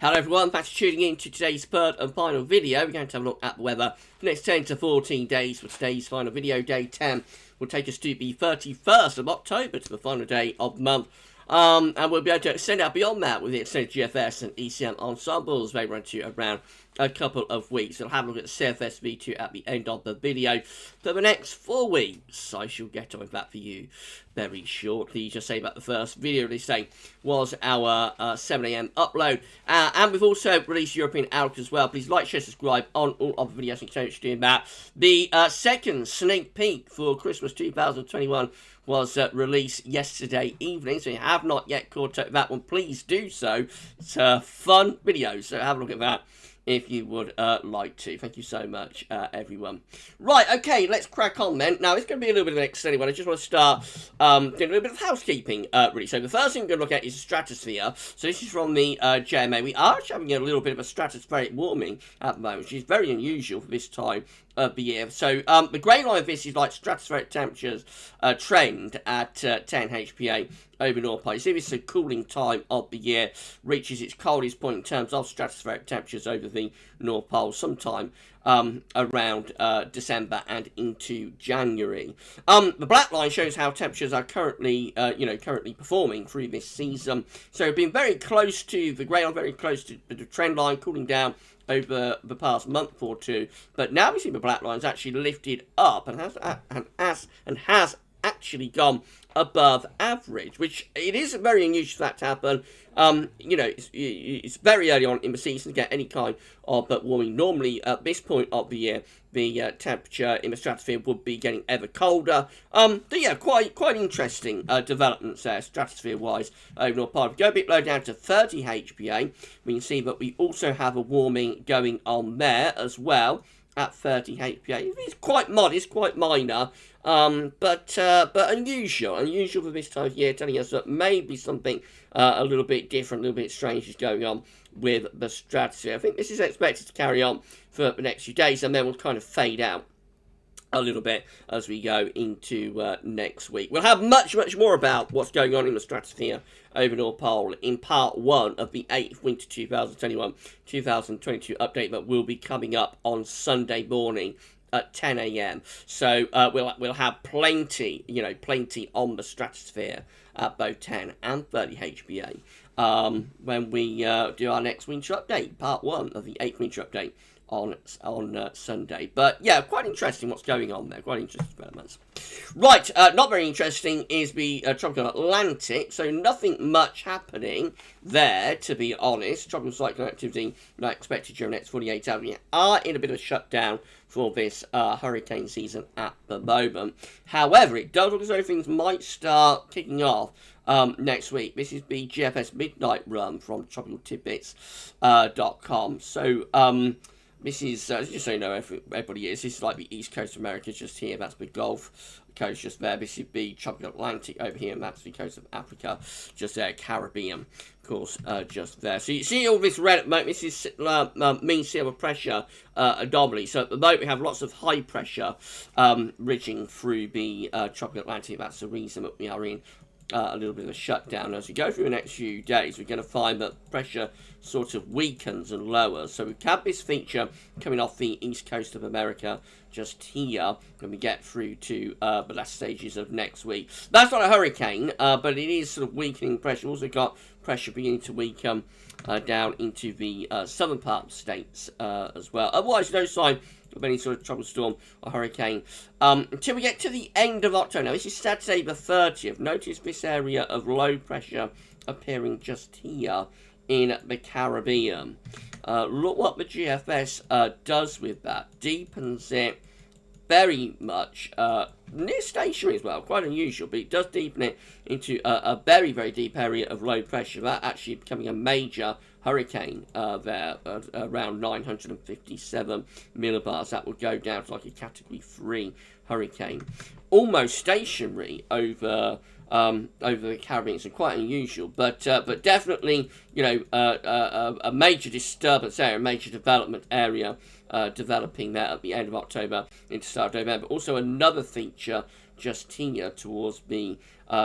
Hello everyone, thanks for tuning in to today's third and final video. We're going to have a look at the weather for the next 10 to 14 days for today's final video. Day 10 will take us to the 31st of October, to the final day of the month. And we'll be able to extend out beyond that with the extended GFS and ECM ensembles. They run to around a couple of weeks. We'll have a look at the CFS V2 at the end of the video. For the next 4 weeks, I shall get on with that for you very shortly. Just say about the first video release day was our 7 AM upload. And we've also released European Outlook as well. Please like, share, subscribe on all of the videos and continue doing that. The second sneak peek for Christmas 2021 was released yesterday evening, so if you have not yet caught up with that one, please do so. It's a fun video, so have a look at that if you would like to. Thank you so much, everyone. Right, okay, let's crack on then. Now, it's going to be a little bit of an extended one. I just want to start doing a little bit of housekeeping, really. So the first thing we're going to look at is the stratosphere. So this is from the JMA. We are actually having a little bit of a stratospheric warming at the moment, which is very unusual for this time of the year. So the grey line of this is like stratospheric temperatures trend at 10 HPA over North Pole. You see, this is a cooling time of the year, reaches its coldest point in terms of stratospheric temperatures over the North Pole sometime around December and into January. The black line shows how temperatures are currently, currently performing through this season. So we've been very close to the grey line, very close to the trend line, cooling down over the past month or two. But now we see the black line's actually lifted up and has actually gone above average, which it is very unusual for that to happen. It's very early on in the season to get any kind of warming. Normally, at this point of the year, the temperature in the stratosphere would be getting ever colder. But yeah, quite interesting developments there, stratosphere-wise, over North Pole. If we go a bit low down to 30 HPA, we can see that we also have a warming going on there as well at 30 HPA. It's quite modest, quite minor, but unusual for this time of year, telling us that maybe something a little bit different, a little bit strange is going on with the stratosphere. I think this is expected to carry on for the next few days, and then we'll kind of fade out a little bit as we go into next week. We'll have much more about what's going on in the stratosphere over North Pole in part 1 of the 8th Winter 2021-2022 update that will be coming up on Sunday morning at 10 AM. So we'll have plenty on the stratosphere at both 10 and 30 HPA when we do our next winter update, part 1 of the 8th winter update on Sunday. But yeah, quite interesting what's going on there. Quite interesting developments. Right, not very interesting is the tropical Atlantic. So nothing much happening there, to be honest. Tropical cyclone activity not expected during the next 48 hours. We are in a bit of a shutdown for this hurricane season at the moment. However, it does look as though things might start kicking off next week. This is the GFS midnight run from tropicaltidbits.com. So this is, just so you know, everybody is. This is like the east coast of America just here. That's the Gulf Coast just there. This is the tropical Atlantic over here, and that's the coast of Africa just there. Caribbean, of course, just there. So you see all this red at the moment. This is mean sea level pressure anomaly. So at the moment we have lots of high pressure ridging through the tropical Atlantic. That's the reason that we are in a little bit of a shutdown. As we go through the next few days, we're going to find that pressure sort of weakens and lowers. So we have this feature coming off the east coast of America just here when we get through to the last stages of next week. That's not a hurricane, but it is sort of weakening pressure. Also got pressure beginning to weaken down into the southern part of the states as well. Otherwise, no sign of any sort of tropical storm or hurricane until we get to the end of October. Now, this is Saturday the 30th. Notice this area of low pressure appearing just here in the Caribbean. Look what the GFS does with that. Deepens it very much, near stationary as well, quite unusual, but it does deepen it into a very deep area of low pressure. That actually becoming a major hurricane there, around 957 millibars. That would go down to like a category 3 hurricane. Almost stationary over the Caribbean. So quite unusual, but definitely, a major disturbance area, a major development area developing there at the end of October into start of November. Also another feature just here towards the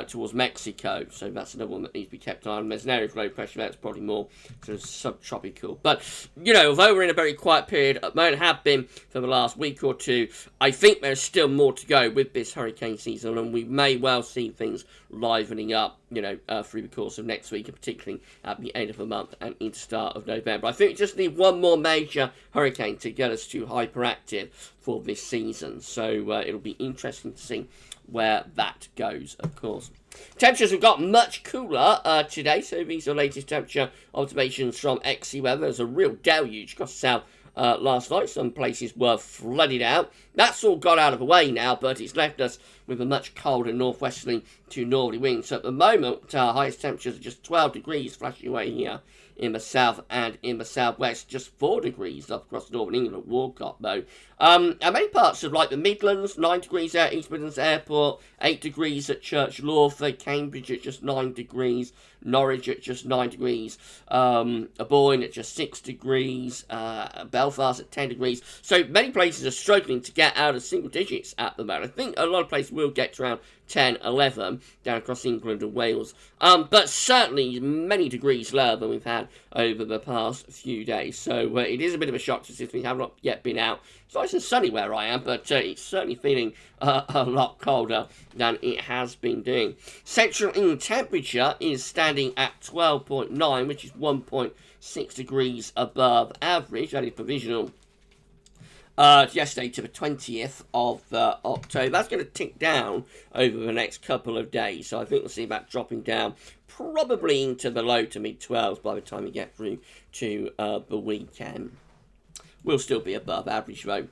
towards Mexico. So that's another one that needs to be kept an eye on. There's an area of low pressure that's probably more sort of subtropical. But, you know, although we're in a very quiet period at the moment, have been for the last week or two, I think there's still more to go with this hurricane season, and we may well see things livening up, you know, through the course of next week, and particularly at the end of the month and into the start of November. I think we just need one more major hurricane to get us to hyperactive for this season. So it'll be interesting to see where that goes, of course. Temperatures have got much cooler today, so these are latest temperature observations from XC Weather. There's a real deluge across the south last night. Some places were flooded out. That's all got out of the way now, but it's left us with a much colder northwesterly to northerly winds. So at the moment, our highest temperatures are just 12 degrees flashing away here in the south and in the southwest, just 4 degrees up across northern England at Walcott, though. And many parts of, like, the Midlands, 9 degrees at East Midlands Airport, 8 degrees at Church Lawford, Cambridge at just 9 degrees, Norwich at just 9 degrees, Aboyne at just 6 degrees, Belfast at 10 degrees. So many places are struggling to get out of single digits at the moment. I think a lot of places will get to around 10, 11 down across England and Wales. But certainly many degrees lower than we've had over the past few days. So it is a bit of a shock to see we have not yet been out. It's nice and sunny where I am, but it's certainly feeling a lot colder than it has been doing. Central England temperature is standing at 12.9, which is 1.6 degrees above average. That is provisional. Yesterday to the 20th of October. That's going to tick down over the next couple of days. So I think we'll see that dropping down probably into the low to mid 12s by the time we get through to the weekend. We'll still be above average though.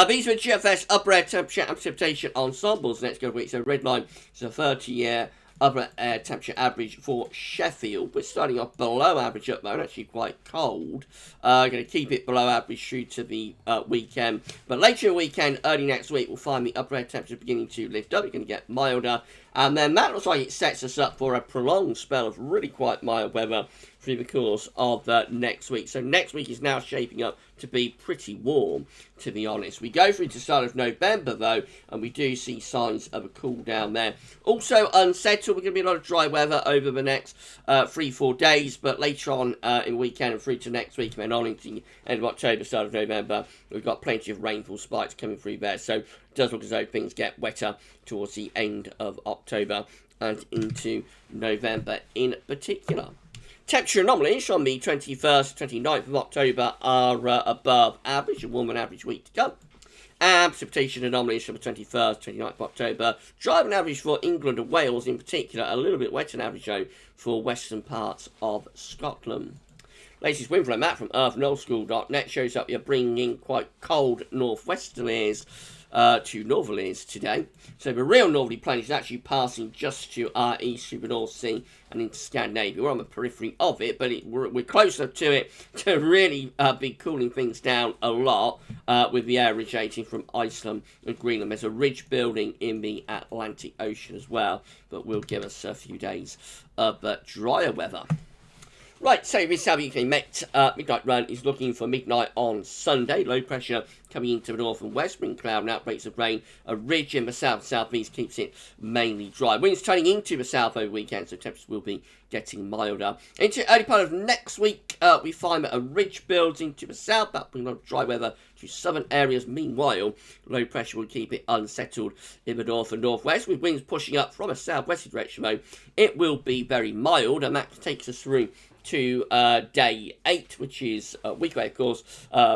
These are GFS upper air temperature and precipitation ensembles next couple of weeks. So red line is a 30-year upper air temperature average for Sheffield. We're starting off below average at the moment, actually quite cold. Going to keep it below average through to the weekend. But later in the weekend, early next week, we'll find the upper air temperature beginning to lift up. It's going to get milder. And then that looks like it sets us up for a prolonged spell of really quite mild weather through the course of next week. So next week is now shaping up to be pretty warm, to be honest. We go through to the start of November, though, and we do see signs of a cool down there. Also unsettled, we're going to be a lot of dry weather over the next 3-4 days, but later on in the weekend and through to next week, and then on into the end of October, start of November, we've got plenty of rainfall spikes coming through there. So it does look as though things get wetter towards the end of October and into November in particular. Temperature anomalies on the 21st, 29th of October are above average, a warmer than average week to come. And precipitation anomalies from the 21st, 29th of October. Driving average for England and Wales in particular, a little bit wetter than average though for western parts of Scotland. Latest wind flow map from earthnollschool.net shows up you're bringing in quite cold northwesterlies to northerlies today. So the real northerly plane is actually passing just to our east through the North Sea and into Scandinavia. We're on the periphery of it, but we're close enough to it to really be cooling things down a lot with the air originating from Iceland and Greenland. There's a ridge building in the Atlantic Ocean as well, but will give us a few days of drier weather. Right, so this South UK Met midnight run is looking for midnight on Sunday. Low pressure coming into the north and west, bring cloud and outbreaks of rain. A ridge in the south southeast keeps it mainly dry. Winds turning into the south over the weekend, so temperatures will be getting milder. Into early part of next week, we find that a ridge builds into the south. That brings a lot of dry weather to southern areas. Meanwhile, low pressure will keep it unsettled in the north and northwest, with winds pushing up from a southwesterly direction, though. It will be very mild, and that takes us through to day 8, which is a week away, of course,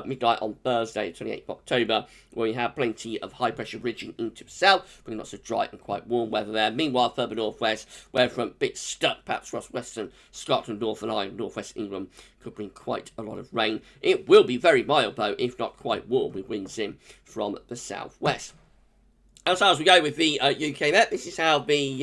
midnight on Thursday, 28th of October, where we have plenty of high pressure ridging into the south, bringing lots of dry and quite warm weather there. Meanwhile, further northwest, where from a bit stuck, perhaps across western Scotland, Northern Ireland, northwest England, could bring quite a lot of rain. It will be very mild, though, if not quite warm, with winds in from the southwest. As we go with the UK Met, this is how the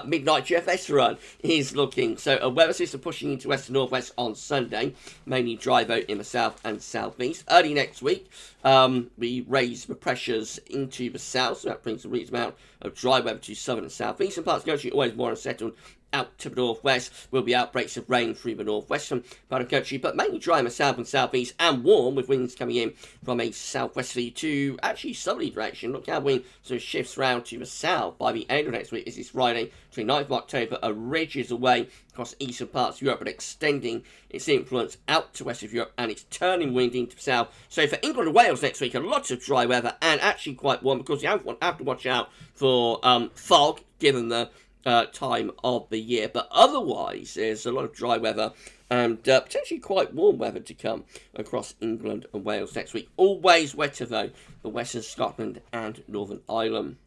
midnight GFS run is looking. So a weather system pushing into west and northwest on Sunday, mainly dry though in the south and southeast. Early next week, we raise the pressures into the south, so that brings a reasonable amount of dry weather to southern and southeastern parts of the country, always more unsettled out to the northwest will be outbreaks of rain through the northwestern part of the country, but mainly dry in the south and southeast and warm with winds coming in from a southwesterly to actually southerly direction. Look how wind sort of shifts round to the south by the end of next week. Is this Friday, 29th of October, a ridge is away across eastern parts of Europe but extending its influence out to west of Europe, and it's turning wind into the south. So for England and Wales next week, a lot of dry weather and actually quite warm, because you have to watch out for fog given the time of the year, but otherwise there's a lot of dry weather and potentially quite warm weather to come across England and Wales next week. Always wetter though for western Scotland and Northern Ireland.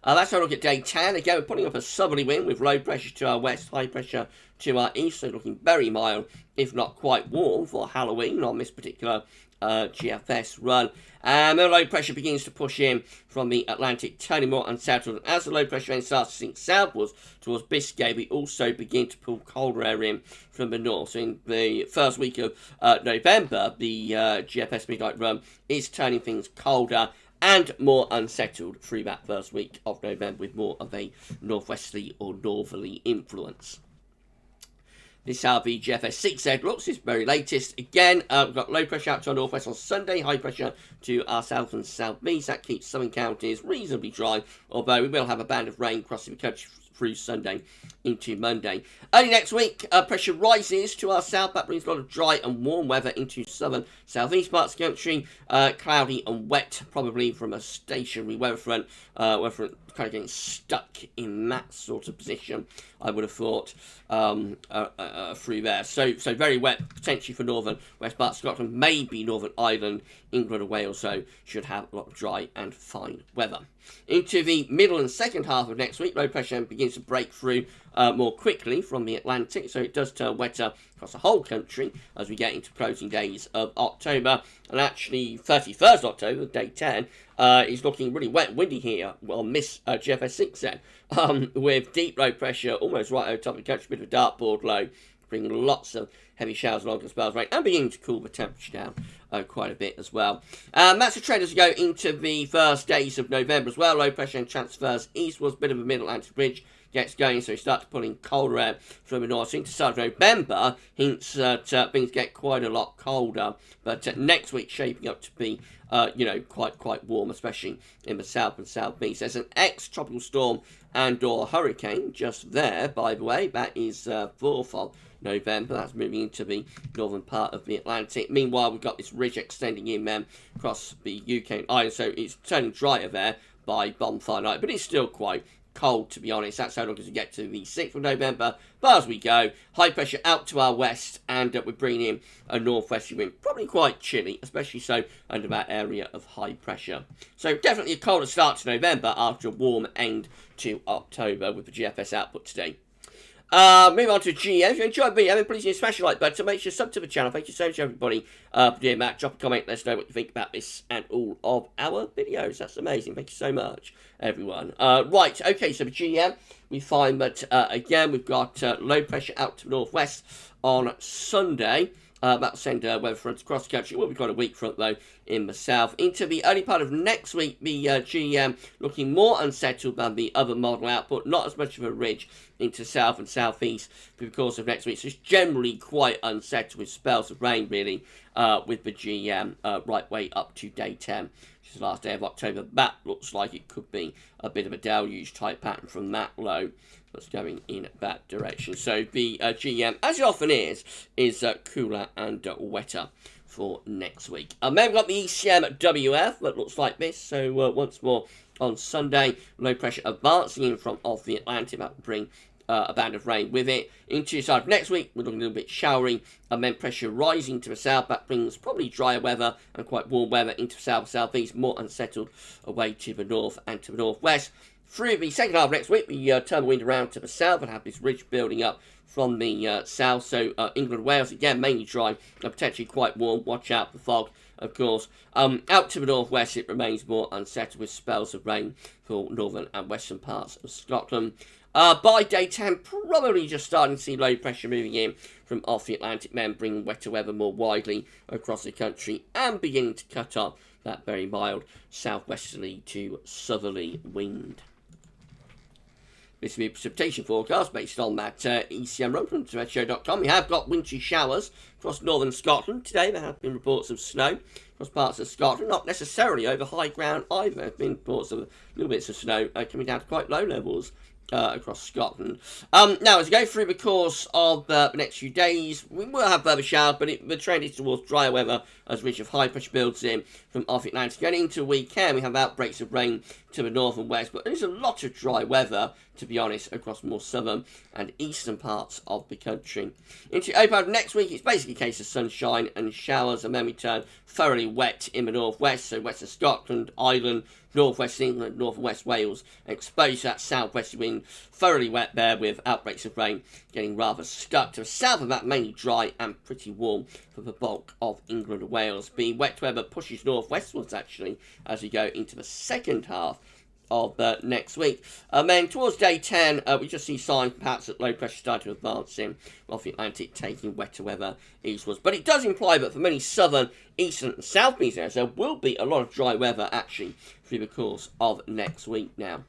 That's how we look at day 10. Again, we're putting up a southerly wind with low pressure to our west, high pressure to our east, so looking very mild, if not quite warm, for Halloween on this particular GFS run. And the low pressure begins to push in from the Atlantic, turning more unsettled. And as the low pressure then starts to sink southwards towards Biscay, we also begin to pull colder air in from the north. So in the first week of November, the GFS midnight run is turning things colder and more unsettled through that first week of November, with more of a northwesterly or northerly influence. This is how the GFS 6Z looks. It's very latest. Again, we've got low pressure out to our northwest on Sunday, high pressure to our south and southeast. That keeps southern counties reasonably dry, although we will have a band of rain crossing the country through Sunday into Monday. Early next week, pressure rises to our south. That brings a lot of dry and warm weather into southern, southeast parts of the country. Cloudy and wet, probably from a stationary weather front. Kind of getting stuck in that sort of position, I would have thought, through there. So very wet, potentially for northern west parts of Scotland, maybe Northern Ireland, England and Wales, so should have a lot of dry and fine weather. Into the middle and second half of next week, low pressure begins to break through more quickly from the Atlantic, so it does turn wetter across the whole country as we get into closing days of October. And actually 31st October, day 10, is looking really wet and windy here on this GFS 6Z, with deep low pressure almost right over top of the country, a bit of a dartboard low, bringing lots of heavy showers along as spells of rain, and beginning to cool the temperature down quite a bit as well. That's the trend as we go into the first days of November as well. Low pressure and transfers eastwards, bit of a mid-Atlantic ridge gets going, so we start to pull in colder air from the north. So into start of November, hints that things get quite a lot colder, but next week shaping up to be quite warm, especially in the south and southeast. There's an ex-tropical storm and or hurricane just there, by the way. That is 4th of November. That's moving into the northern part of the Atlantic. Meanwhile, we've got this ridge extending in across the UK and Ireland, so it's turning drier there by bonfire night, but it's still quite cold, to be honest. That's how long as we get to the 6th of November. But as we go, high pressure out to our west, and we're bringing in a northwesterly wind. Probably quite chilly, especially so under that area of high pressure. So definitely a colder start to November after a warm end to October with the GFS output today. Move on to GM. If you enjoyed the video, please smash the like button. So make sure you sub to the channel. Thank you so much, everybody, for doing that. Drop a comment. Let us know what you think about this and all of our videos. That's amazing. Thank you so much, everyone. Right. Okay. So the GM, we find that again we've got low pressure out to the northwest on Sunday. That'll send weather fronts across the country. Well, we've got a weak front, though, in the south. Into the early part of next week, the GM looking more unsettled than the other model output. Not as much of a ridge into south and southeast through the course of next week. So it's generally quite unsettled with spells of rain, really, with the GM right way up to day 10, which is the last day of October. That looks like it could be a bit of a deluge type pattern from that low that's going in that direction. So the GM, as it often is cooler and wetter for next week. Then we've got the ECM WF that looks like this. So once more on Sunday, low pressure advancing in from off the Atlantic. That will bring a band of rain with it. Into the side of next week, we're looking a little bit showery, and then pressure rising to the south. That brings probably drier weather and quite warm weather into the south, southeast, more unsettled away to the north and to the northwest. Through the second half of next week, we turn the wind around to the south and have this ridge building up from the south. So England and Wales, again, mainly dry and potentially quite warm. Watch out for fog, of course. Out to the northwest, it remains more unsettled with spells of rain for northern and western parts of Scotland. By day 10, probably just starting to see low pressure moving in from off the Atlantic, then bringing wetter weather more widely across the country and beginning to cut off that very mild southwesterly to southerly wind. This will be a precipitation forecast based on that ECM run from meteo.com. We have got wintry showers across northern Scotland. Today there have been reports of snow across parts of Scotland, not necessarily over high ground either. There have been reports of little bits of snow coming down to quite low levels across Scotland. Now, as we go through the course of the next few days, we will have further showers, but the trend is towards drier weather as a ridge of high pressure builds in from off Atlantic. Going into the weekend, we have outbreaks of rain to the north and west, but there's a lot of dry weather, to be honest, across more southern and eastern parts of the country. Into April next week, it's basically a case of sunshine and showers, and then we turn thoroughly wet in the northwest, so west of Scotland, Ireland, northwest England, north and west Wales, exposed to that southwesterly wind, thoroughly wet there with outbreaks of rain getting rather stuck. To the south of that, mainly dry and pretty warm for the bulk of England and Wales. The wet weather pushes northwestwards actually as we go into the second half of next week. Then towards day 10, we just see signs perhaps that low pressure starting to advance in off the Atlantic, taking wetter weather eastwards. But it does imply that for many southern, eastern and south east areas, there will be a lot of dry weather actually through the course of next week now.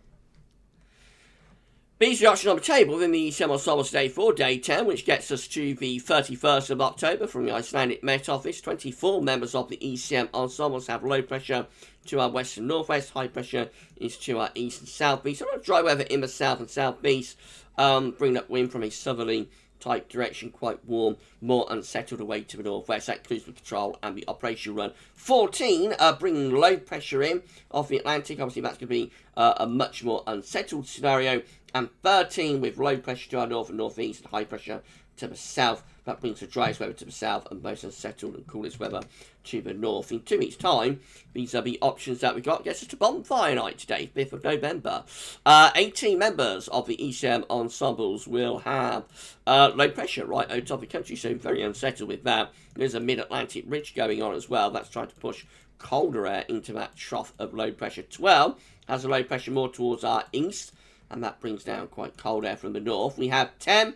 These are the options on the table within the ECM ensembles today for day 10, which gets us to the 31st of October from the Icelandic Met Office. 24 members of the ECM ensembles have low pressure to our west and northwest. High pressure is to our east and southeast. A lot of dry weather in the south and southeast, bringing up wind from a southerly type direction, quite warm, more unsettled away to the northwest. That includes the control and the operation run. 14 bringing low pressure in off the Atlantic. Obviously that's going to be a much more unsettled scenario. And 13 with low pressure to our north and northeast and high pressure to the south. That brings the driest weather to the south and most unsettled and coolest weather to the north. In 2 weeks' time, these are the options that we've got. Gets us to bonfire night today, 5th of November. 18 members of the ECM ensembles will have low pressure right over top of the country, so very unsettled with that. There's a mid-Atlantic ridge going on as well. That's trying to push colder air into that trough of low pressure. 12 has a low pressure more towards our east, and that brings down quite cold air from the north. We have 10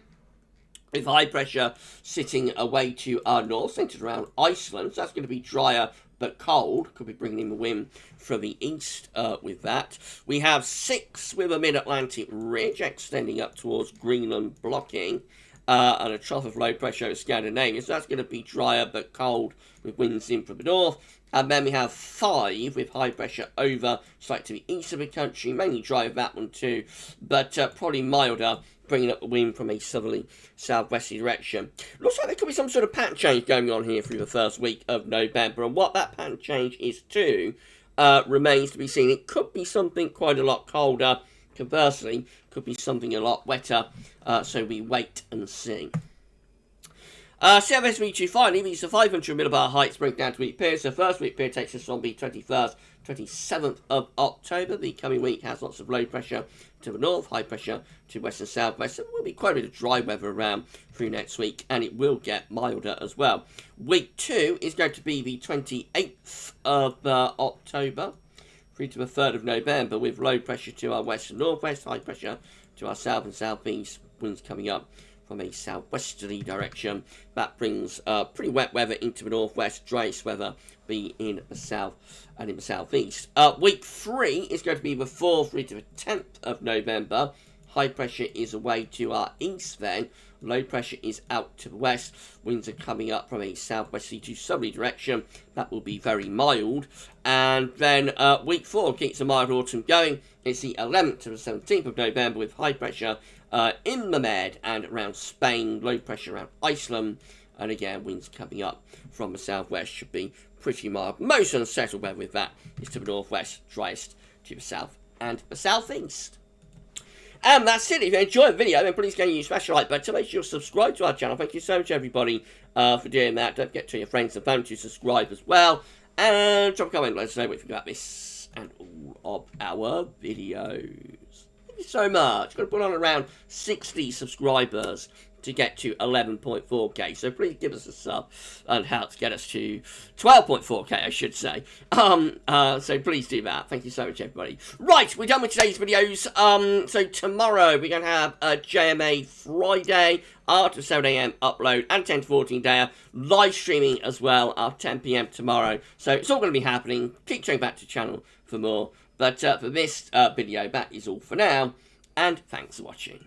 with high pressure sitting away to our north, centred around Iceland. So that's going to be drier but cold. Could be bringing in the wind from the east with that. We have 6 with a mid-Atlantic ridge extending up towards Greenland, blocking, and a trough of low pressure over Scandinavia. So that's going to be drier but cold with winds in from the north. And then we have 5 with high pressure over slightly to the east of the country, mainly dry with that one too, but probably milder, bringing up the wind from a southerly southwesterly direction. Looks like there could be some sort of pattern change going on here through the first week of November, and what that pattern change is too remains to be seen. It could be something quite a lot colder, conversely, could be something a lot wetter, so we wait and see. CFS V2 finally, these are 500 millibar heights break down to week period. So first week period takes us from the 21st, 27th of October. The coming week has lots of low pressure to the north, high pressure to west and southwest. So there will be quite a bit of dry weather around through next week, and it will get milder as well. Week 2 is going to be the 28th of October through to the 3rd of November, with low pressure to our west and northwest, high pressure to our south and southeast, winds coming up from a southwesterly direction. That brings pretty wet weather into the northwest, driest weather be in the south and in the southeast. Week 3 is going to be the 4th through to the 10th of November. High pressure is away to our east then. Low pressure is out to the west. Winds are coming up from a southwesterly to southerly direction. That will be very mild. And then week 4 keeps a mild autumn going. It's the 11th to the 17th of November with high pressure in the Med and around Spain. Low pressure around Iceland. And again, winds coming up from the southwest should be pretty mild. Most unsettled weather with that is to the northwest, driest to the south and the southeast. And that's it. If you enjoyed the video, then please go and use smash the like button. Make sure you subscribe to our channel. Thank you so much, everybody, for doing that. Don't forget to tell your friends and family to subscribe as well. And drop a comment, let us know what you think about this and all of our videos. Thank you so much. Got to put on around 60 subscribers to get to 11.4k, so please give us a sub and help get us to 12.4k, I should say. So please do that. Thank you so much, everybody. Right, we're done with today's videos. So tomorrow we're going to have a JMA Friday after 7 AM upload and 10 to 14 day live streaming as well at 10 PM tomorrow. So it's all going to be happening. Keep checking back to the channel for more. But for this video, that is all for now. and thanks for watching.